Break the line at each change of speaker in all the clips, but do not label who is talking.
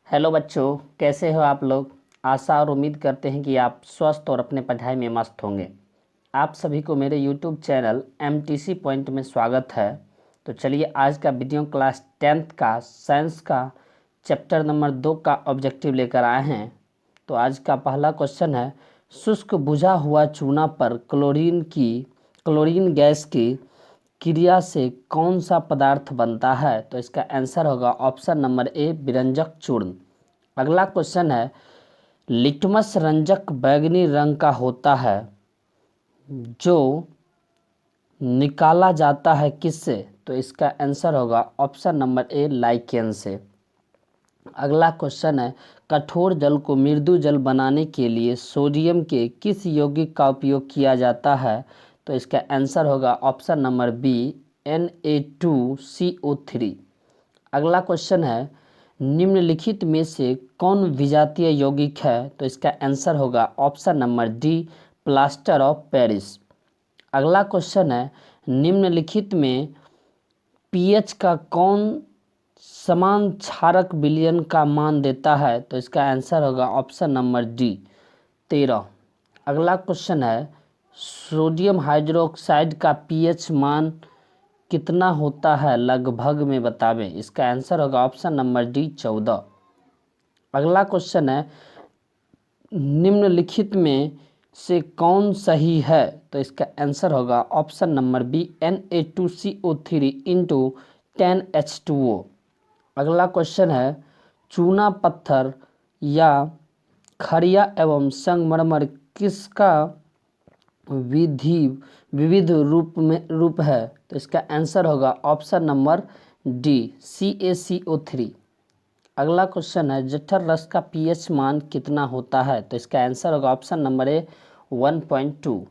Hello बच्चों, कैसे हो आप लोग। आशा और उम्मीद करते हैं कि आप स्वस्थ और अपने पढ़ाई में मस्त होंगे। आप सभी को मेरे यूट्यूब चैनल MTC पॉइंट में स्वागत है। तो चलिए आज का वीडियो क्लास 10th का साइंस का चैप्टर नंबर 2 का ऑब्जेक्टिव लेकर आए हैं। तो आज का पहला क्वेश्चन है, शुष्क बुझा हुआ चूना पर क्लोरीन गैस की क्रिया से कौन सा पदार्थ बनता है। तो इसका आंसर होगा ऑप्शन नंबर ए, विरंजक चूर्ण। अगला क्वेश्चन है, लिटमस रंजक बैंगनी रंग का होता है जो निकाला जाता है किससे। तो इसका आंसर होगा ऑप्शन नंबर ए, लाइकेन से। अगला क्वेश्चन है, कठोर जल को मृदु जल बनाने के लिए सोडियम के किस यौगिक का उपयोग किया जाता है। तो इसका आंसर होगा ऑप्शन नंबर बी, Na2CO3। अगला क्वेश्चन है, निम्नलिखित में से कौन विजातीय यौगिक है। तो इसका आंसर होगा option number D, plaster of Paris. अगला क्वेश्चन है, निम्नलिखित में पीएच का कौन समान क्षारक विलयन का मान देता है। तो इसका आंसर होगा ऑप्शन नंबर डी, 13। अगला क्वेश्चन है, सोडियम हाइड्रोक्साइड का पीएच मान कितना होता है, लगभग में बतावें। इसका आंसर होगा ऑप्शन नंबर डी, 14। अगला क्वेश्चन है, निम्नलिखित में से कौन सही है। तो इसका आंसर होगा option number B, Na2CO3 into 10H2O। अगला क्वेश्चन है, चूना पत्थर या खड़िया एवं संगमरमर किसका विविध रूप है। तो इसका आंसर होगा ऑप्शन नंबर डी, CaCO3। अगला क्वेश्चन है, जठर रस का पीएच मान कितना होता है। तो इसका आंसर होगा ऑप्शन नंबर ए, 1.2।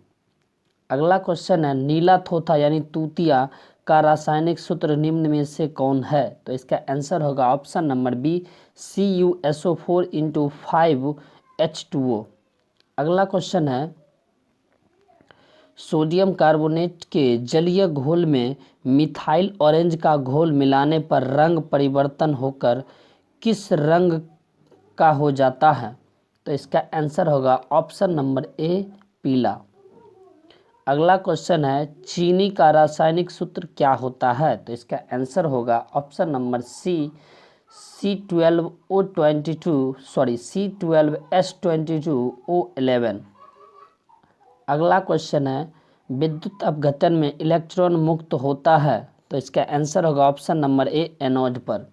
अगला क्वेश्चन है, नीला थोथा यानी तूतिया का रासायनिक सूत्र निम्न में से कौन है। तो इसका आंसर होगा option number B, CuSO4 into 5H2O। अगला क्वेश्चन है, सोडियम कार्बोनेट के जलीय घोल में मिथाइल ऑरेंज का घोल मिलाने पर रंग परिवर्तन होकर किस रंग का हो जाता है। तो इसका आंसर होगा ऑप्शन नंबर ए, पीला। अगला क्वेश्चन है, चीनी का रासायनिक सूत्र क्या होता है। तो इसका आंसर होगा ऑप्शन नंबर सी, C12S22O11। अगला क्वेश्चन है, विद्युत अपघटन में इलेक्ट्रॉन मुक्त होता है। तो इसका आंसर होगा ऑप्शन नंबर ए, एनोड पर।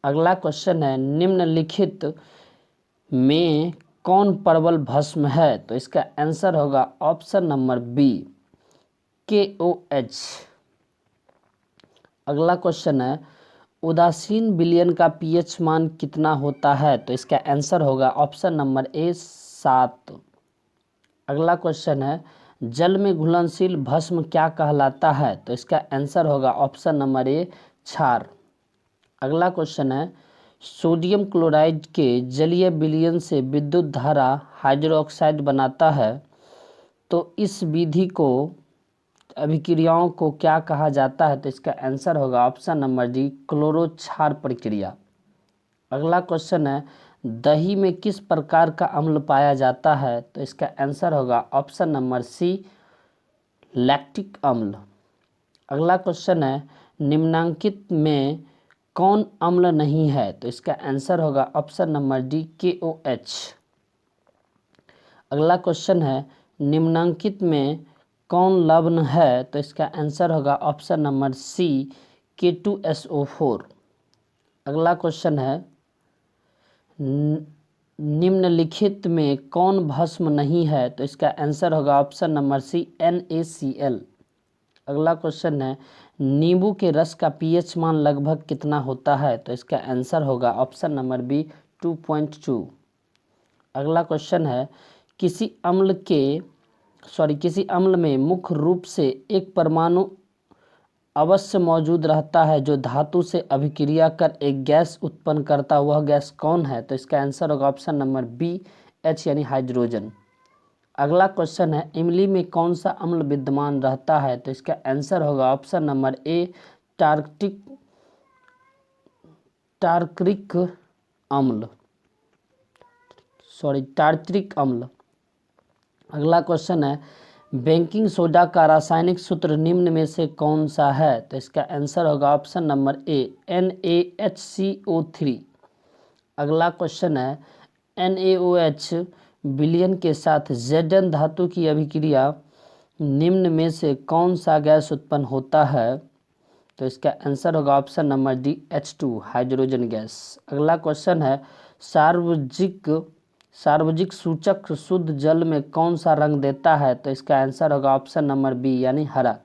अगला क्वेश्चन है, निम्नलिखित में कौन प्रबल भस्म है। तो इसका आंसर होगा ऑप्शन नंबर बी, KOH। अगला क्वेश्चन है, उदासीन विलयन का पीएच मान कितना होता है। तो इसका आंसर होगा ऑप्शन नंबर ए, 7। अगला क्वेश्चन है, जल में घुलनशील भस्म क्या कहलाता है। तो इसका आंसर होगा ऑप्शन नंबर ए, क्षार। अगला क्वेश्चन है, सोडियम क्लोराइड के जलीय विलयन से विद्युत धारा हाइड्रोक्साइड बनाता है। तो इस विधि को अभिक्रियाओं को क्या कहा जाता है। तो इसका आंसर होगा ऑप्शन नंबर डी, क्लोरो-क्षार प्रक्रिया। अगला क्वेश्चन है, दही में किस प्रकार का अम्ल पाया जाता है। तो इसका आंसर होगा ऑप्शन नंबर सी, लैक्टिक अम्ल। अगला क्वेश्चन है, निम्नांकित में कौन अम्ल नहीं है। तो इसका आंसर होगा ऑप्शन नंबर डी, KOH। अगला क्वेश्चन है, निम्नांकित में कौन लवण है। तो इसका आंसर होगा ऑप्शन नंबर सी, K2SO4। अगला क्वेश्चन है, निम्नलिखित में कौन भस्म नहीं है। तो इसका आंसर होगा ऑप्शन नंबर सी, NaCl। अगला क्वेश्चन है, नींबू के रस का पीएच मान लगभग कितना होता है। तो इसका आंसर होगा ऑप्शन नंबर बी, 2.2। अगला क्वेश्चन है, किसी अम्ल में मुख्य रूप से एक परमाणु अवश्य मौजूद रहता है जो धातु से अभिक्रिया कर एक गैस उत्पन्न करता, वह गैस कौन है। तो इसका आंसर होगा ऑप्शन नंबर बी, H यानी हाइड्रोजन। अगला क्वेश्चन है, इमली में कौन सा अम्ल विद्यमान रहता है। तो इसका आंसर होगा option number A, tartaric tartaric अम्ल, टार्टरिक अम्ल। अगला क्वेश्चन है बेकिंग सोडा का रासायनिक सूत्र निम्न में से कौन सा है? तो इसका आंसर होगा ऑप्शन नंबर ए NaHCO3। अगला क्वेश्चन है NaOH विलयन के साथ Zn धातु की अभिक्रिया निम्न में से कौन सा गैस उत्पन्न होता है? तो इसका आंसर होगा option number D H2 hydrogen gas. अगला क्वेश्चन है सार्वजिक सूचक शुद्ध जल में कौन सा रंग देता है? तो इसका आंसर होगा ऑप्शन नंबर बी यानी हरा।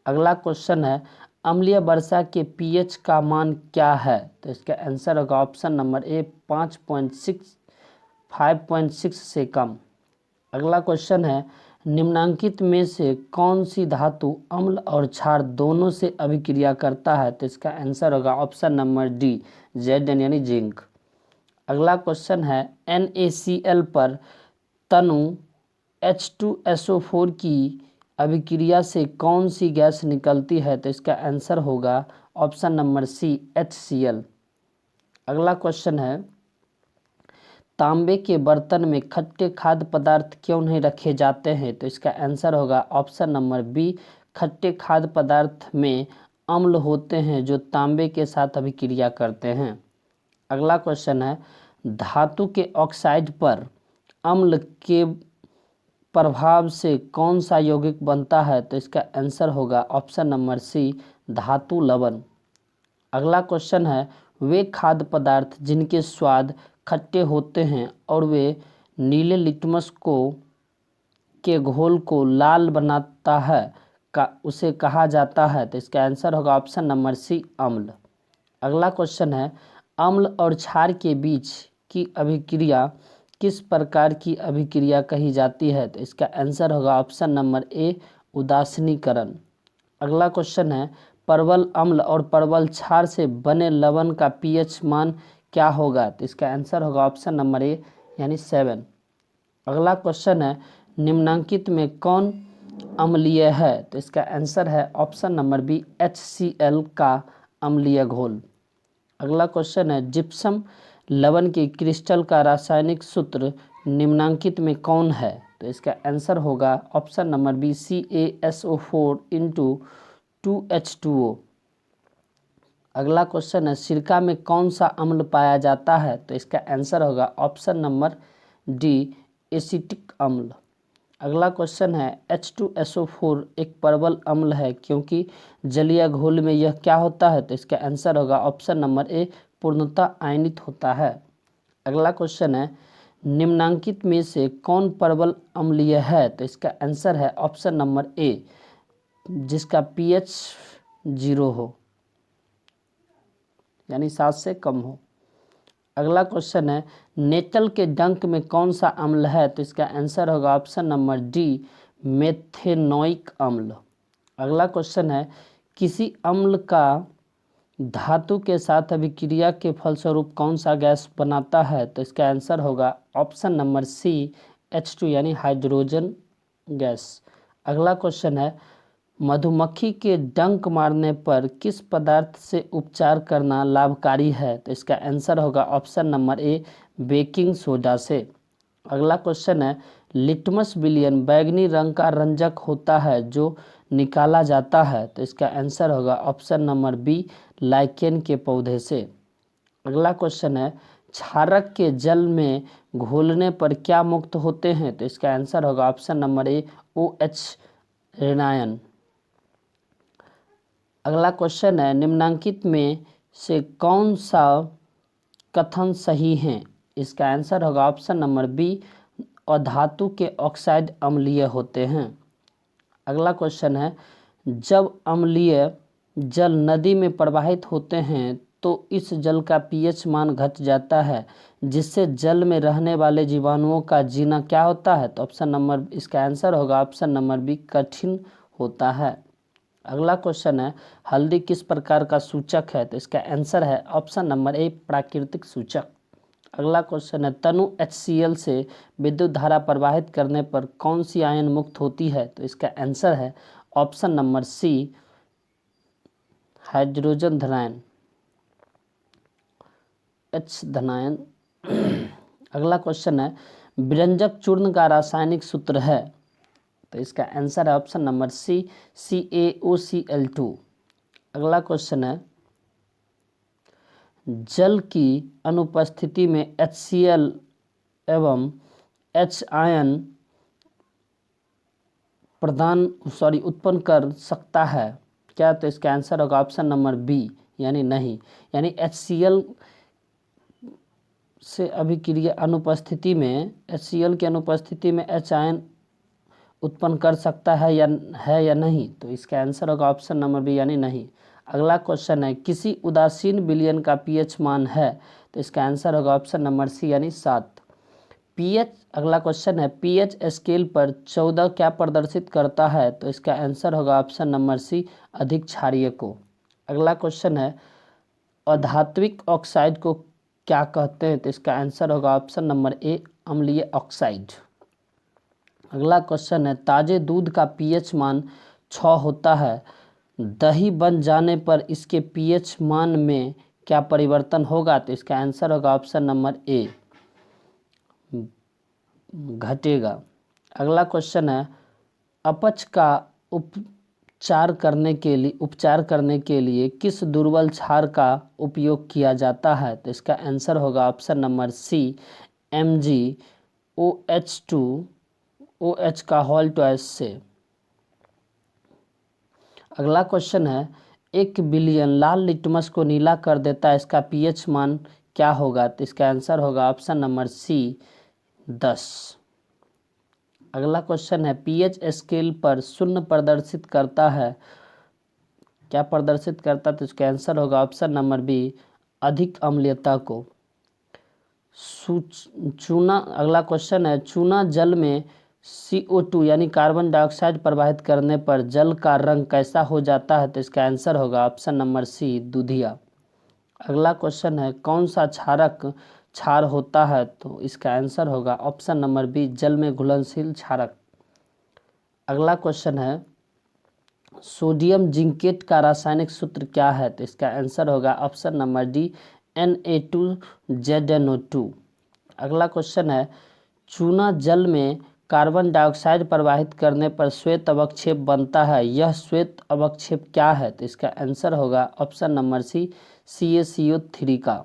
अगला क्वेश्चन है अम्लीय वर्षा के pH का मान क्या है? तो इसका आंसर होगा ऑप्शन नंबर ए 5.6 से कम। अगला क्वेश्चन है निम्नांकित में से कौन सी धातु अम्ल और क्षार दोनों से अभिक्रिया करता है? तो इसका आंसर होगा ऑप्शन नंबर डी Zn यानी जिंक। अगला क्वेश्चन है NaCl पर तनु H2SO4 की अभिक्रिया से कौन सी गैस निकलती है? तो इसका आंसर होगा ऑप्शन नंबर सी HCl। अगला क्वेश्चन है तांबे के बर्तन में खट्टे खाद्य पदार्थ क्यों नहीं रखे जाते हैं? तो इसका आंसर होगा ऑप्शन नंबर बी खट्टे खाद्य पदार्थ में अम्ल होते हैं जो तांबे के साथ अभिक्रिया करते हैं। अगला क्वेश्चन है धातु के ऑक्साइड पर अम्ल के प्रभाव से कौन सा यौगिक बनता है? तो इसका आंसर होगा ऑप्शन नंबर सी धातु लवण। अगला क्वेश्चन है वे खाद्य पदार्थ जिनके स्वाद खट्टे होते हैं और वे नीले लिटमस के घोल को लाल बनाता है उसे कहा जाता है? तो इसका आंसर होगा ऑप्शन नंबर सी अम्ल। अगला क्वेश्चन है अम्ल और क्षार के बीच की अभिक्रिया किस प्रकार की अभिक्रिया कही जाती है? तो इसका आंसर होगा ऑप्शन नंबर ए उदासीनीकरण। अगला क्वेश्चन है परवल अम्ल और परवल क्षार से बने लवण का pH मान क्या होगा? तो इसका आंसर होगा ऑप्शन नंबर ए यानी 7। अगला क्वेश्चन है निम्नांकित में कौन अम्लीय है? तो इसका आंसर है ऑप्शन नंबर बी HCl का अम्लीय घोल। अगला क्वेश्चन है जिप्सम लवण के क्रिस्टल का रासायनिक सूत्र निम्नांकित में कौन है? तो इसका आंसर होगा option number B CaSO4 2H2O। अगला क्वेश्चन है सिरका में कौन सा अम्ल पाया जाता है? तो इसका आंसर होगा ऑप्शन नंबर डी एसिटिक अम्ल। अगला क्वेश्चन है H2SO4 एक परवल अम्ल है क्योंकि जलीय घोल में यह क्या होता है? तो इसका आंसर होगा ऑप्शन नंबर ए पूर्णतः आयनित होता है। अगला क्वेश्चन है निम्नांकित में से कौन परवल अम्लीय है? तो इसका आंसर है ऑप्शन नंबर ए जिसका pH 0 हो यानी 7 से कम हो। अगला क्वेश्चन है नेटल के डंक में कौन सा अम्ल है? तो इसका आंसर होगा ऑप्शन नंबर डी मेथेनोइक अम्ल। अगला क्वेश्चन है किसी अम्ल का धातु के साथ अभिक्रिया के फलस्वरूप कौन सा गैस बनाता है? तो इसका आंसर होगा ऑप्शन नंबर सी H2 यानी हाइड्रोजन गैस। अगला क्वेश्चन है मधुमक्खी के डंक मारने पर किस पदार्थ से उपचार करना लाभकारी है? तो इसका आंसर होगा option number A baking soda से। अगला क्वेश्चन है लिटमस विलयन बैंगनी रंग का रंजक होता है जो निकाला जाता है? तो इसका आंसर होगा ऑप्शन नंबर बी लाइकेन के पौधे से। अगला क्वेश्चन है क्षारक के जल में घोलने पर क्या मुक्त होते हैं? तो इसका आंसर होगा ऑप्शन नंबर ए OH ऋणायन। अगला क्वेश्चन है निम्नांकित में से कौन सा कथन सही है? इसका आंसर होगा ऑप्शन नंबर बी अधातु के ऑक्साइड अम्लीय होते हैं। अगला क्वेश्चन है जब अम्लीय जल नदी में प्रवाहित होते हैं तो इस जल का pH मान घट जाता है जिससे जल में रहने वाले जीवाणुओं का जीना क्या होता है? तो ऑप्शन नंबर इसका आंसर होगा ऑप्शन नंबर बी कठिन होता है। अगला क्वेश्चन है हल्दी किस प्रकार का सूचक है? तो इसका आंसर है ऑप्शन नंबर ए प्राकृतिक सूचक। अगला क्वेश्चन है तनु HCl से विद्युत धारा प्रवाहित करने पर कौन सी आयन मुक्त होती है? तो इसका आंसर है ऑप्शन नंबर सी हाइड्रोजन धनायन। H धनायन। अगला क्वेश्चन है व्यंजक चूर्ण का रासायनिक सूत्र है, तो इसका आंसर है ऑप्शन नंबर सी CaOCl2। अगला क्वेश्चन है जल की अनुपस्थिति में HCl एवं H आयन उत्पन्न कर सकता है क्या, तो इसका आंसर होगा ऑप्शन नंबर बी यानी नहीं। यानी HCl से अभिक्रिया अनुपस्थिति में HCl की अनुपस्थिति में H आयन उत्पन्न कर सकता है या नहीं, तो इसका आंसर होगा ऑप्शन नंबर बी यानी नहीं। अगला क्वेश्चन है किसी उदासीन विलयन का pH मान है, तो इसका आंसर होगा ऑप्शन नंबर सी यानी 7। pH अगला क्वेश्चन है pH स्केल पर 14 क्या प्रदर्शित करता है, तो इसका आंसर होगा ऑप्शन नंबर सी अधिक क्षारीय को। अगला क्वेश्चन है अधात्विक ऑक्साइड को क्या कहते हैं, तो इसका आंसर होगा ऑप्शन नंबर ए अम्लीय ऑक्साइड। अगला क्वेश्चन है ताजे दूध का pH मान 6 होता है, दही बन जाने पर इसके pH मान में क्या परिवर्तन होगा, तो इसका आंसर होगा ऑप्शन नंबर ए घटेगा। अगला क्वेश्चन है अपच का उपचार करने के लिए किस दुर्बल क्षार का उपयोग किया जाता है, तो इसका आंसर होगा ऑप्शन नंबर सी MgOH2OH का होल ट्वाइस से। अगला क्वेश्चन है 1 बिलियन लाल लिटमस को नीला कर देता है, इसका pH मान क्या होगा, तो इसका आंसर होगा ऑप्शन नंबर सी 10। अगला क्वेश्चन है pH स्केल पर 0 प्रदर्शित करता है, क्या प्रदर्शित करता है, तो इसका आंसर होगा ऑप्शन नंबर बी अधिक अम्लीयता को। चूना अगला क्वेश्चन है चूना जल में CO2 यानी कार्बन डाइऑक्साइड प्रवाहित करने पर जल का रंग कैसा हो जाता है, तो इसका आंसर होगा ऑप्शन नंबर सी दूधिया। अगला क्वेश्चन है कौन सा क्षारक क्षार होता है, तो इसका आंसर होगा ऑप्शन नंबर बी जल में घुलनशील क्षारक। अगला क्वेश्चन है सोडियम जिंकेट का रासायनिक सूत्र क्या है, तो इसका आंसर होगा ऑप्शन नंबर डी Na2ZNO2। अगला क्वेश्चन है चूना जल में कार्बन डाइऑक्साइड प्रवाहित करने पर श्वेत अवक्षेप बनता है, यह श्वेत अवक्षेप क्या है, तो इसका आंसर होगा ऑप्शन नंबर सी CaCO3 का।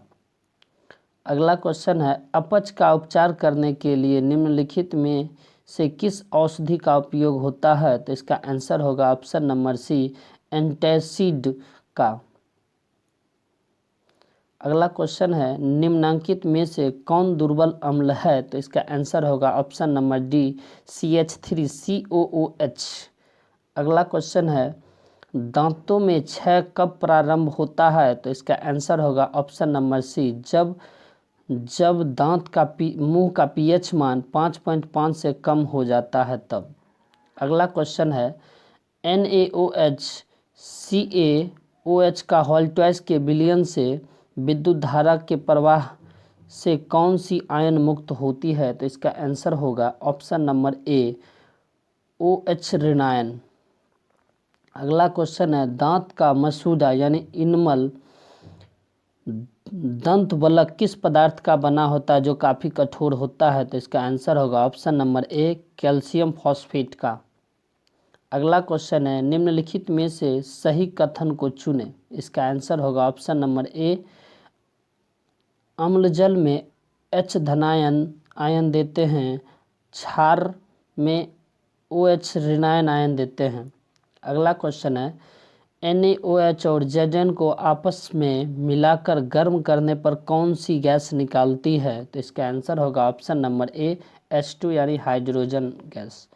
अगला क्वेश्चन है अपच का उपचार करने के लिए निम्नलिखित में से किस औषधि का उपयोग होता है, तो इसका आंसर होगा ऑप्शन नंबर सी एंटासिड का। अगला क्वेश्चन है निम्नलिखित में से कौन दुर्बल अम्ल है, तो इसका आंसर होगा ऑप्शन नंबर डी CH3COOH। अगला क्वेश्चन है दांतों में क्षय कब प्रारंभ होता है, तो इसका आंसर होगा ऑप्शन नंबर सी जब दांत का मुंह का pH मान 5.5 से कम हो जाता है तब। अगला क्वेश्चन है NaOH CaOH का होल ट्वाइस के विलयन से विद्युत धारा के प्रवाह से कौन सी आयन मुक्त होती है, तो इसका आंसर होगा ऑप्शन नंबर ए OH ऋणायन। अगला क्वेश्चन है दांत का मसूड़ा यानी इनमल दंत वलक किस पदार्थ का बना होता है जो काफ़ी कठोर होता है, तो इसका आंसर होगा option number A calcium phosphate का। अगला क्वेश्चन है निम्नलिखित में से सही कथन को चुनें, इसका आंसर होगा ऑप्शन नंबर ए अम्ल जल में H धनायन आयन देते हैं, क्षार में OH ऋणायन आयन देते हैं। अगला क्वेश्चन है NaOH और Zn को आपस में मिलाकर गर्म करने पर कौन सी गैस निकालती है, तो इसका आंसर होगा ऑप्शन नंबर ए H2 यानी हाइड्रोजन गैस।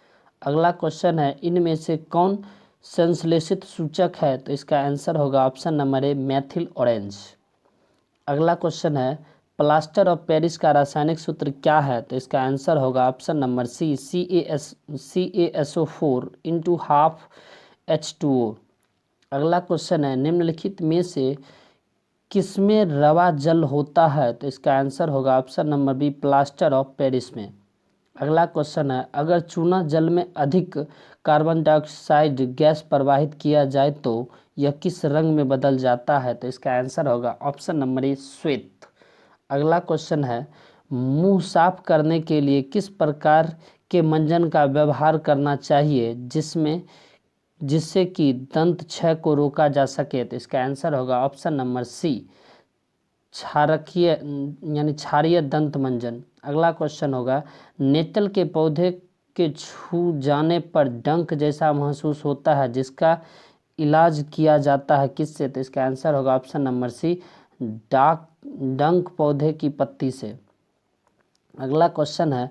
अगला क्वेश्चन है इनमें से कौन संश्लेषित सूचक है, तो इसका आंसर होगा option number A methyl orange. अगला क्वेश्चन है प्लास्टर ऑफ पेरिस का रासायनिक सूत्र क्या है, तो इसका आंसर होगा ऑप्शन नंबर सी CaSO4 × हाफ H2O। अगला क्वेश्चन है निम्नलिखित में से किसमें रवा जल होता है, तो इसका आंसर होगा option number B plaster of Paris में। अगला क्वेश्चन है अगर चूना जल में अधिक कार्बन डाइऑक्साइड गैस प्रवाहित किया जाए तो यह किस रंग में बदल जाता है, तो इसका आंसर होगा ऑप्शन नंबर ए श्वेत। अगला क्वेश्चन है, मुंह साफ करने के लिए किस प्रकार के मंजन का व्यवहार करना चाहिए जिससे कि दंत क्षय को रोका जा सके? तो इसका आंसर होगा ऑप्शन नंबर सी, क्षारकीय यानी क्षारीय दंत मंजन। अगला क्वेश्चन होगा, नेतल के पौधे के छू जाने पर डंक जैसा महसूस होता है, जिसका इलाज किया जाता है किससे? तो इसका आंसर होगा ऑप्शन नंबर सी, डंक पौधे की पत्ती से। अगला क्वेश्चन है,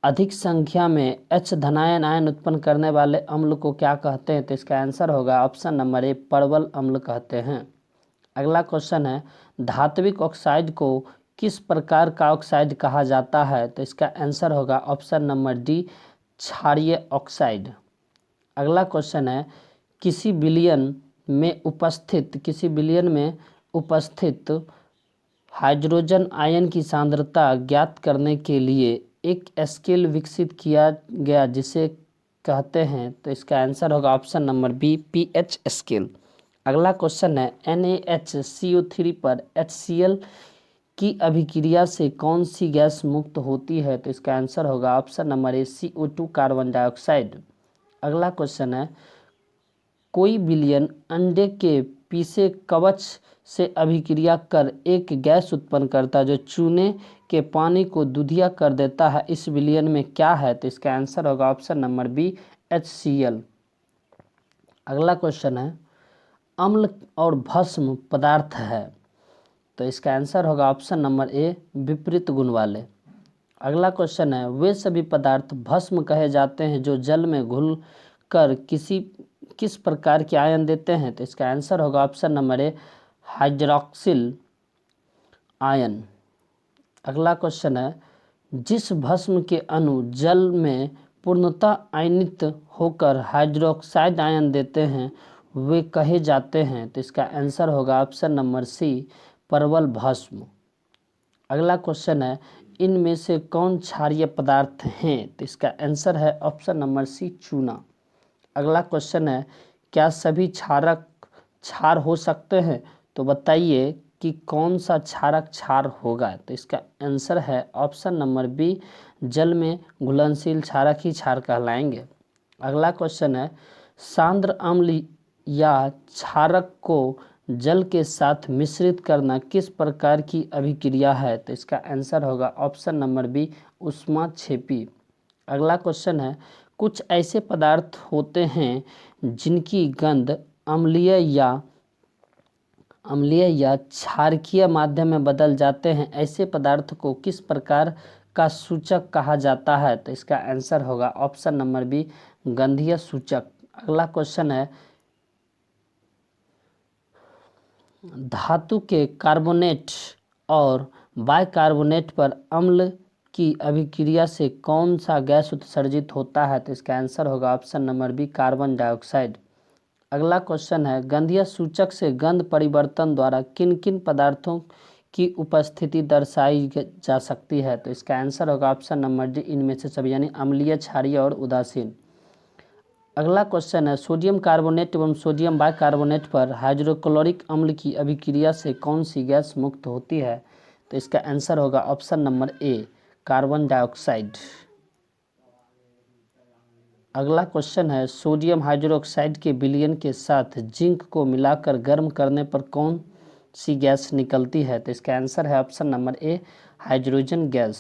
अधिक संख्या में H धनायन आयन उत्पन्न करने वाले अम्ल को क्या कहते हैं? तो इसका आंसर होगा ऑप्शन नंबर ए, परवल अम्ल कहते हैं। अगला क्वेश्चन है, धात्विक ऑक्साइड को किस प्रकार का ऑक्साइड कहा जाता है? तो इसका आंसर होगा ऑप्शन नंबर डी, क्षारीय ऑक्साइड। अगला क्वेश्चन है, किसी विलयन में उपस्थित हाइड्रोजन आयन की सांद्रता ज्ञात करने के लिए एक स्केल विकसित किया गया जिसे कहते हैं? तो इसका आंसर होगा option number B, pH scale. अगला क्वेश्चन है, NaHCO3 पर HCl की अभिक्रिया से कौन सी गैस मुक्त होती है? तो इसका आंसर होगा option number A, CO2 carbon dioxide. अगला क्वेश्चन है, कोई विलयन अंडे के पीसे कवच से अभिक्रिया कर एक गैस उत्पन्न करता है जो चूने के पानी को दूधिया कर देता है, इस विलयन में क्या है? तो इसका आंसर होगा ऑप्शन नंबर बी, HCl। अगला क्वेश्चन है, अम्ल और भस्म पदार्थ है, तो इसका आंसर होगा ऑप्शन नंबर ए, विपरीत गुण वाले। अगला क्वेश्चन है, वे सभी पदार्थ भस्म कहे जाते हैं जो जल में घुल कर किस प्रकार के आयन देते हैं? तो इसका आंसर होगा option number A, hydroxyl ion. अगला क्वेश्चन है, जिस भस्म के अणु जल में पूर्णतः आयनित होकर हाइड्रोक्साइड आयन देते हैं वे कहे जाते हैं? तो इसका आंसर होगा ऑप्शन नंबर सी, परवल भस्म। अगला क्वेश्चन है, इनमें से कौन क्षारीय पदार्थ हैं? तो इसका आंसर है ऑप्शन नंबर सी, चूना। अगला क्वेश्चन है, क्या सभी क्षारक क्षार हो सकते हैं? तो बताइए कि कौन सा क्षारक क्षार होगा? तो इसका आंसर है ऑप्शन नंबर बी, जल में घुलनशील क्षारक ही क्षार कहलाएंगे। अगला क्वेश्चन है, सांद्र अम्ल या क्षारक को जल के साथ मिश्रित करना किस प्रकार की अभिक्रिया है? तो इसका आंसर होगा ऑप्शन नंबर बी, ऊष्माक्षेपी। अगला क्वेश्चन है, कुछ ऐसे पदार्थ होते हैं जिनकी गंध अम्लीय या क्षारकीय माध्यम में बदल जाते हैं, ऐसे पदार्थ को किस प्रकार का सूचक कहा जाता है? तो इसका आंसर होगा ऑप्शन नंबर बी, गंधीय सूचक। अगला क्वेश्चन है, धातु के कार्बोनेट और बाइकार्बोनेट पर अम्ल की अभिक्रिया से कौन सा गैस उत्सर्जित होता है? तो इसका आंसर होगा option number B, carbon dioxide. अगला क्वेश्चन है, गंधीय सूचक से गंध परिवर्तन द्वारा किन किन पदार्थों की उपस्थिति दर्शाई जा सकती है? तो इसका आंसर होगा ऑप्शन नंबर डी, इनमें से सभी, यानी अम्लीय, क्षारीय और उदासीन। अगला क्वेश्चन है, सोडियम कार्बोनेट एवं सोडियम बाइकार्बोनेट पर हाइड्रोक्लोरिक अम्ल की अभिक्रिया से कौन सी गैस मुक्त होती है? तो इसका आंसर होगा option number A, carbon dioxide. अगला क्वेश्चन है, सोडियम हाइड्रोक्साइड के विलयन के साथ जिंक को मिलाकर गर्म करने पर कौन सी गैस निकलती है? तो इसका आंसर है option number A, hydrogen gas.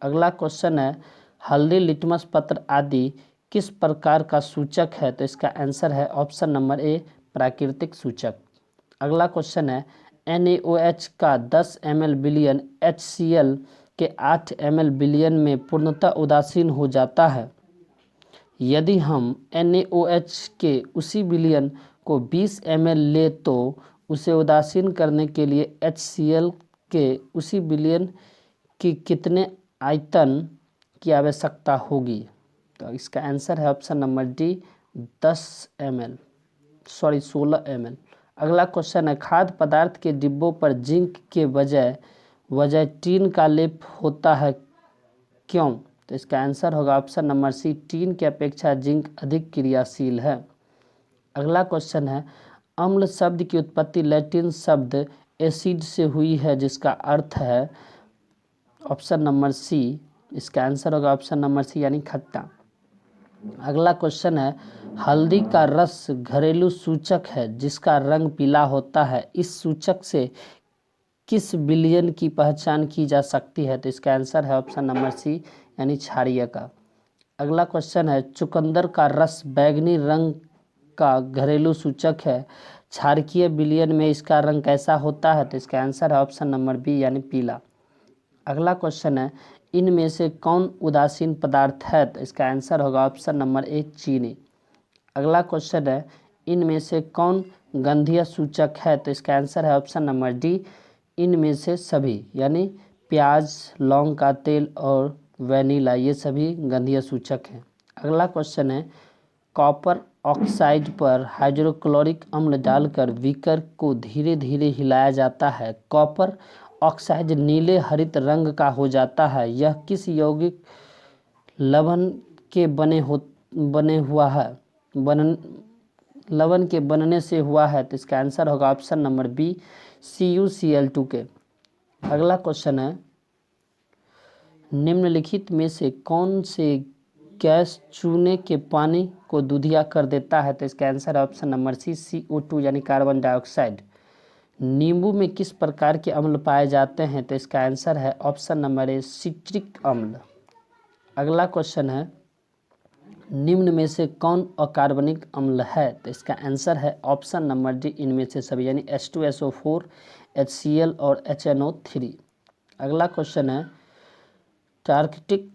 अगला क्वेश्चन है, हल्दी, लिटमस पत्र आदि किस प्रकार का सूचक है? तो इसका आंसर है ऑप्शन नंबर ए, प्राकृतिक सूचक। अगला क्वेश्चन है, NaOH का 10 ml विलयन HCl के 8 ml विलयन में पूर्णतः उदासीन हो जाता है। यदि हम NaOH के उसी विलयन को 20 ml ले तो उसे उदासीन करने के लिए HCl के उसी विलयन की कितने आयतन की आवश्यकता होगी? तो इसका आंसर है ऑप्शन नंबर डी, 16 ml। अगला क्वेश्चन है, खाद्य पदार्थ के डिब्बों पर जिंक के बजाय टीन का लेप होता है, क्यों? तो इसका आंसर होगा ऑप्शन नंबर सी, टीन की अपेक्षा जिंक अधिक क्रियाशील है। अगला क्वेश्चन है, अम्ल शब्द की उत्पत्ति लैटिन शब्द एसिड से हुई है, जिसका अर्थ है ऑप्शन नंबर सी। इसका आंसर होगा ऑप्शन नंबर सी यानी खट्टा। अगला क्वेश्चन है, हल्दी का रस घरेलू सूचक है जिसका रंग पीला होता है। इस सूचक से किस विलयन की पहचान की जा सकती है? तो इसका आंसर है ऑप्शन नंबर सी यानी क्षारीय का। अगला क्वेश्चन है, चुकंदर का रस बैंगनी रंग का घरेलू सूचक है। क्षारकीय विलयन में इसका रंग कैसा होता है? तो इसका आंसर है ऑप्शन नंबर बी यानी पीला। अगला क्वेश्चन है, इनमें से कौन उदासीन पदार्थ है? तो इसका आंसर होगा ऑप्शन नंबर ए चीनी। अगला क्वेश्चन है, इनमें से कौन गंधीय सूचक है? तो इसका आंसर है ऑप्शन नंबर डी इनमें से सभी, यानी प्याज, लौंग का तेल और वैनिला, ये सभी गंधीय सूचक हैं। अगला क्वेश्चन है, कॉपर ऑक्साइड पर हाइड्रोक्लोरिक अम्ल डालकर बीकर को धीरे धीरे हिलाया जाता है। कॉपर ऑक्साइड नीले हरित रंग का हो जाता है। यह किस यौगिक लवण के लवण के बनने से हुआ है? तो इसका आंसर होगा ऑप्शन नंबर बी CuCl2 के। अगला क्वेश्चन है, निम्नलिखित में से कौन से गैस चूने के पानी को दूधिया कर देता है? तो इसका आंसर है ऑप्शन नंबर सी CO2 यानी कार्बन डाइऑक्साइड। नींबू में किस प्रकार के अम्ल पाए जाते हैं? तो इसका आंसर है ऑप्शन नंबर ए सिट्रिक अम्ल। अगला क्वेश्चन है, निम्न में से कौन अकार्बनिक अम्ल है? तो इसका आंसर है ऑप्शन नंबर डी इनमें से सभी, यानी H2SO4, HCl और HNO3। अगला क्वेश्चन है, टार्टरिक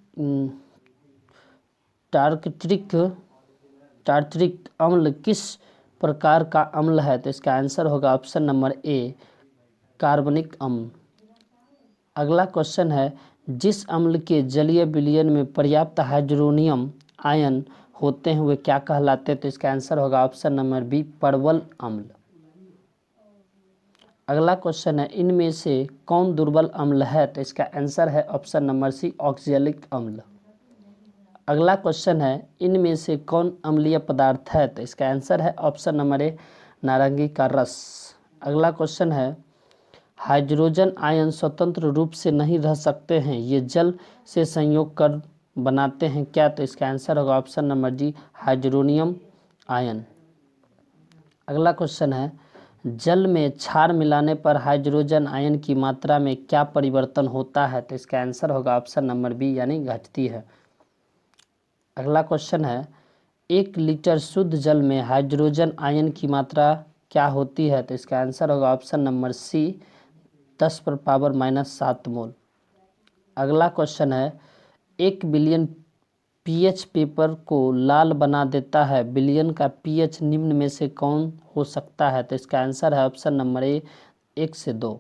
अम्ल किस प्रकार का अम्ल है? तो इसका आंसर होगा ऑप्शन नंबर ए कार्बनिक अम्ल। अगला क्वेश्चन है, जिस अम्ल के जलीय विलयन में पर्याप्त हाइड्रोनियम आयन होते हैं वे क्या कहलाते हैं? तो इसका आंसर होगा ऑप्शन नंबर बी परवल अम्ल। अगला क्वेश्चन है, इनमें से कौन दुर्बल अम्ल है? तो इसका आंसर है ऑप्शन नंबर सी ऑक्जेलिक अम्ल। अगला क्वेश्चन है, इनमें से कौन अम्लीय पदार्थ है? तो इसका आंसर है ऑप्शन नंबर ए नारंगी का रस। अगला क्वेश्चन है, हाइड्रोजन आयन स्वतंत्र रूप से नहीं रह सकते हैं, ये जल से संयोग कर बनाते हैं क्या? तो इसका आंसर होगा option number D hydronium ion. अगला क्वेश्चन है, जल में क्षार मिलाने पर हाइड्रोजन आयन की मात्रा में क्या परिवर्तन होता है? तो इसका आंसर होगा ऑप्शन नंबर बी यानी घटती है। अगला क्वेश्चन है, 1 लीटर शुद्ध जल में हाइड्रोजन आयन की मात्रा क्या होती है? तो इसका आंसर होगा ऑप्शन नंबर सी 10⁻⁻7 मोल। अगला क्वेश्चन है, 1 बिलियन pH पेपर को लाल बना देता है। बिलियन का pH निम्न में से कौन हो सकता है? तो इसका आंसर है ऑप्शन नंबर ए 1 से 2।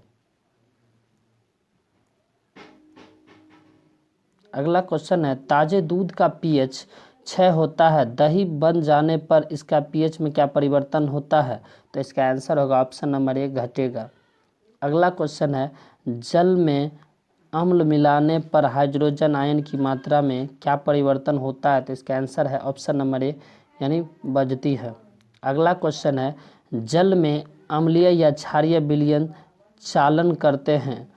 अगला क्वेश्चन है, ताजे दूध का pH 6 होता है, दही बन जाने पर इसका pH में क्या परिवर्तन होता है? तो इसका आंसर होगा ऑप्शन नंबर ए घटेगा। अगला क्वेश्चन है, जल में अम्ल मिलाने पर हाइड्रोजन आयन की मात्रा में क्या परिवर्तन होता है? तो इसका आंसर है ऑप्शन नंबर ए यानी बढ़ती है। अगला क्वेश्चन है, जल में अम्लीय या क्षारीय विलयन चालन करते हैं।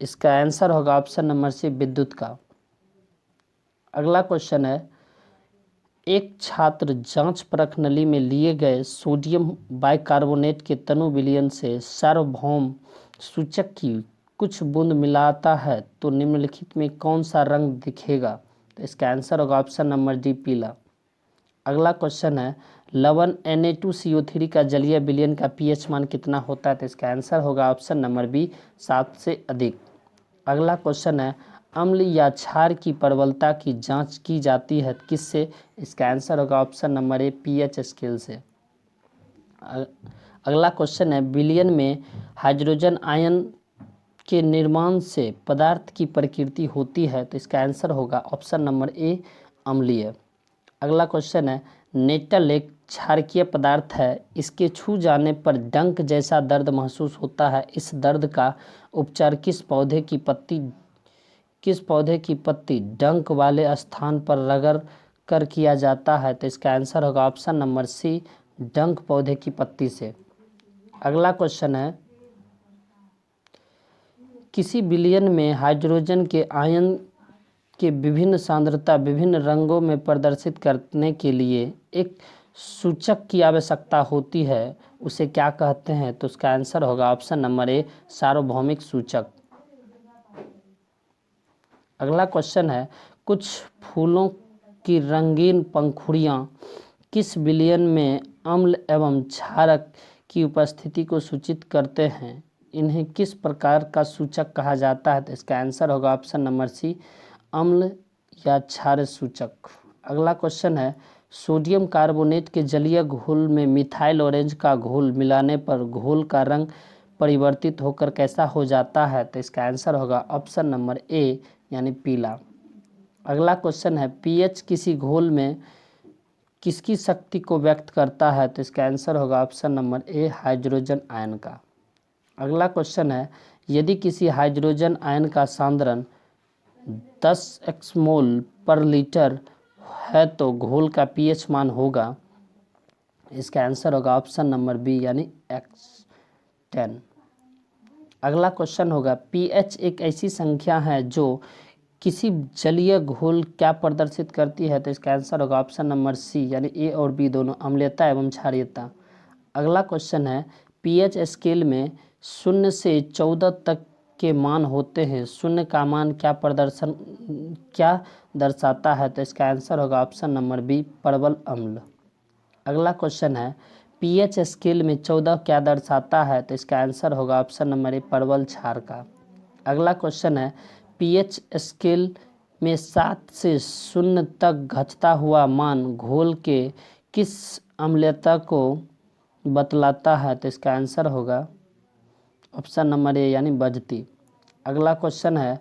इसका आंसर होगा ऑप्शन नंबर सी विद्युत का। अगला क्वेश्चन है, एक छात्र जांच परख नली में लिए गए सोडियम बाइकार्बोनेट के तनु विलयन से सार्वभौम सूचक की कुछ बूंद मिलाता है तो निम्नलिखित में कौन सा रंग दिखेगा? तो इसका आंसर होगा ऑप्शन नंबर डी पीला। अगला क्वेश्चन है, लवण Na2CO3 का जलीय विलयन का pH मान कितना होता है? तो इसका आंसर होगा ऑप्शन नंबर बी 7 से अधिक। अगला क्वेश्चन है, अम्ल या क्षार की प्रबलता की जांच की जाती है किससे? इसका आंसर होगा option number A pH scale से। अगला क्वेश्चन है, विलयन में हाइड्रोजन आयन के निर्माण से पदार्थ की प्रकृति होती है। तो इसका आंसर होगा ऑप्शन नंबर ए अम्लीय। अगला क्वेश्चन है, नेटल एक क्षारकीय पदार्थ है, इसके छू जाने पर डंक जैसा दर्द महसूस होता है। इस दर्द का उपचार किस पौधे की पत्ती डंक वाले स्थान पर रगड़ कर किया जाता है? तो इसका आंसर होगा ऑप्शन नंबर सी डंक पौधे की पत्ती से। अगला क्वेश्चन है, किसी विलयन में हाइड्रोजन के आयन के विभिन्न सांद्रता विभिन्न रंगों में प्रदर्शित करने के लिए एक सूचक की आवश्यकता होती है, उसे क्या कहते हैं? तो उसका आंसर होगा ऑप्शन नंबर ए, सार्वभौमिक सूचक। अगला क्वेश्चन है, कुछ फूलों की रंगीन पंखुड़ियाँ किस विलयन में अम्ल एवं क्षारक की उपस्थिति को सूचित करते हैं? इन्हें किस प्रकार का सूचक कहा जाता है? तो इसका आंसर होगा ऑप्शन नंबर सी, अम्ल या क्षार सूचक। अगला क्वेश्चन है, सोडियम कार्बोनेट के जलीय घोल में मिथाइल ऑरेंज का घोल मिलाने पर घोल का रंग परिवर्तित होकर कैसा हो जाता है? तो इसका आंसर होगा ऑप्शन नंबर ए, यानी पीला। अगला क्वेश्चन है, पीएच किसी घोल में किसकी शक्ति को व्यक्त करता है? तो इसका आंसर होगा option number A, hydrogen ion का। अगला क्वेश्चन है, यदि किसी हाइड्रोजन आयन का सांद्रण 10 एक्समोल पर लीटर है तो घोल का पीएच मान होगा? इसका आंसर होगा ऑप्शन नंबर बी, यानी X10। अगला क्वेश्चन होगा, पीएच एक ऐसी संख्या है जो किसी जलीय घोल क्या प्रदर्शित करती है? तो इसका आंसर होगा ऑप्शन नंबर सी, यानी ए और बी दोनों, अम्लीयता एवं क्षारीयता। अगला क्वेश्चन है, पीएच स्केल में 0 से 14 तक के मान होते हैं, 0 का मान क्या दर्शाता है? तो इसका आंसर होगा ऑप्शन नंबर बी, प्रबल अम्ल। अगला क्वेश्चन है, पीएच स्केल में 14 क्या दर्शाता है? तो इसका आंसर होगा ऑप्शन नंबर ए, प्रबल क्षार का। अगला क्वेश्चन है, पीएच स्केल में 7 से 0 तक घटता हुआ मान घोल के किस अम्लता को बतलाता है? तो इसका आंसर होगा ऑप्शन नंबर ए, यानी बजती। अगला क्वेश्चन है,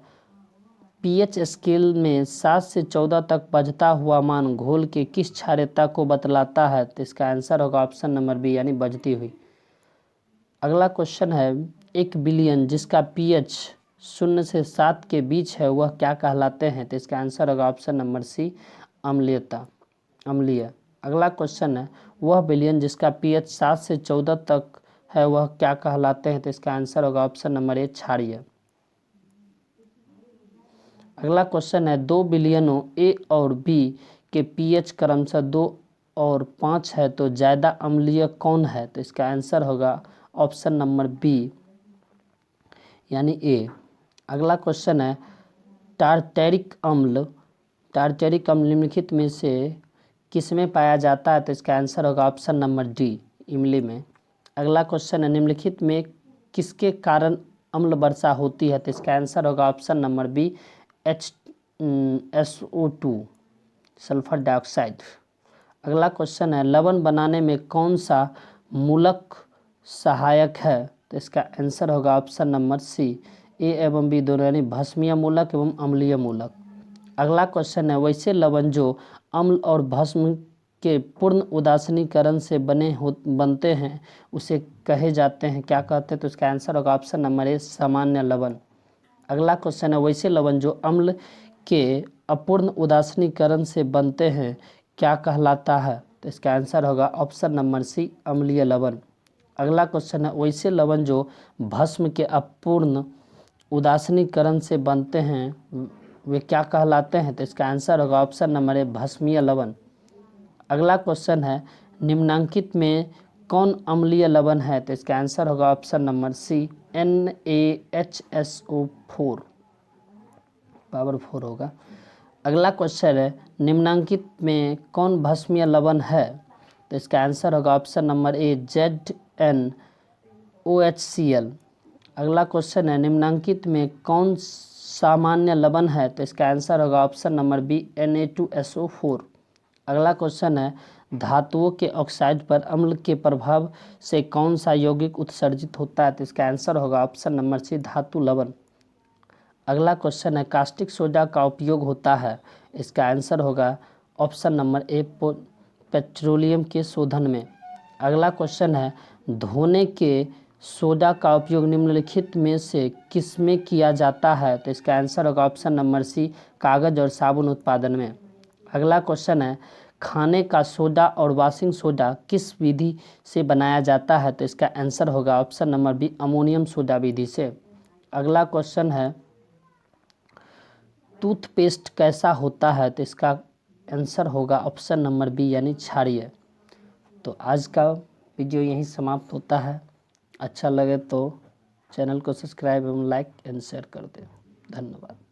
पीएच स्केल में 7 से 14 तक बजता हुआ मान घोल के किस क्षारीयता को बतलाता है? तो इसका आंसर होगा ऑप्शन नंबर बी, यानी बजती हुई। अगला क्वेश्चन है, एक विलयन जिसका पीएच 0 से 7 के बीच है वह क्या कहलाते हैं? तो इसका आंसर होगा ऑप्शन नंबर सी, अम्लीय। अगला क्वेश्चन है, वह विलयन जिसका पीएच 7 से 14 तक है वह क्या कहलाते हैं? तो इसका आंसर होगा ऑप्शन नंबर ए, क्षारीय। अगला क्वेश्चन है, दो विलयनों ए और बी के पीएच क्रमशः 2 और 5 है तो ज़्यादा अम्लीय कौन है? तो इसका आंसर होगा ऑप्शन नंबर बी, यानी ए। अगला क्वेश्चन है, टार्टेरिक अम्ल निम्नलिखित में से किसमें पाया जाता है? तो इसका आंसर होगा ऑप्शन नंबर डी, इमली में। अगला क्वेश्चन है, निम्नलिखित में किसके कारण अम्ल वर्षा होती है? तो इसका आंसर होगा option number B, SO2, sulphur dioxide. अगला क्वेश्चन है, लवण बनाने में कौन सा मूलक सहायक है? तो इसका आंसर होगा ऑप्शन नंबर सी, ए एवं बी दोनों, यानी भस्मीय मूलक एवं अम्लीय मूलक। अगला क्वेश्चन है, वैसे लवण जो अम्ल और भस्म के पूर्ण उदासीनीकरण से बनते हैं उसे कहे जाते हैं, क्या कहते हैं? तो इसका आंसर होगा ऑप्शन नंबर ए, सामान्य लवण। अगला क्वेश्चन है, वैसे लवण जो अम्ल के अपूर्ण उदासीनीकरण से बनते हैं क्या कहलाता है? तो इसका आंसर होगा ऑप्शन नंबर सी, अम्लीय लवण। अगला क्वेश्चन है, वैसे लवण जो भस्म के अपूर्ण उदासीनीकरण से बनते हैं वे क्या कहलाते हैं? तो इसका आंसर होगा ऑप्शन नंबर ए, भस्मीय लवण। अगला क्वेश्चन है, निम्नांकित में कौन अम्लीय लवण है? तो इसका आंसर होगा ऑप्शन नंबर सी, NaHSO4, पावर 4 होगा। अगला क्वेश्चन है, निम्नांकित में कौन भस्मीय लवण है? तो इसका आंसर होगा ऑप्शन नंबर ए, ZnOHCl। अगला क्वेश्चन है, निम्नांकित में कौन सामान्य लवण है? तो इसका आंसर होगा ऑप्शन नंबर बी, Na2SO4। अगला क्वेश्चन है, धातुओं के ऑक्साइड पर अम्ल के प्रभाव से कौन सा यौगिक उत्सर्जित होता है? तो इसका आंसर होगा ऑप्शन नंबर सी, धातु लवण। अगला क्वेश्चन है, कास्टिक सोडा का उपयोग होता है? इसका आंसर होगा ऑप्शन नंबर ए, पेट्रोलियम के शोधन में। अगला क्वेश्चन है, धोने के सोडा का उपयोग निम्नलिखित में से किस में किया जाता है? तो इसका आंसर होगा ऑप्शन नंबर सी, कागज और साबुन उत्पादन में। अगला क्वेश्चन है, खाने का सोडा और वॉशिंग सोडा किस विधि से बनाया जाता है? तो इसका आंसर होगा option number B, ammonium soda विधि से। अगला क्वेश्चन है टूथपेस्ट कैसा होता है, तो इसका आंसर होगा ऑप्शन नंबर बी यानी क्षारीय। तो आज का वीडियो यहीं समाप्त होता है। अच्छा लगे तो चैनल को सब्सक्राइब एवं लाइक एंड शेयर कर दें। धन्यवाद।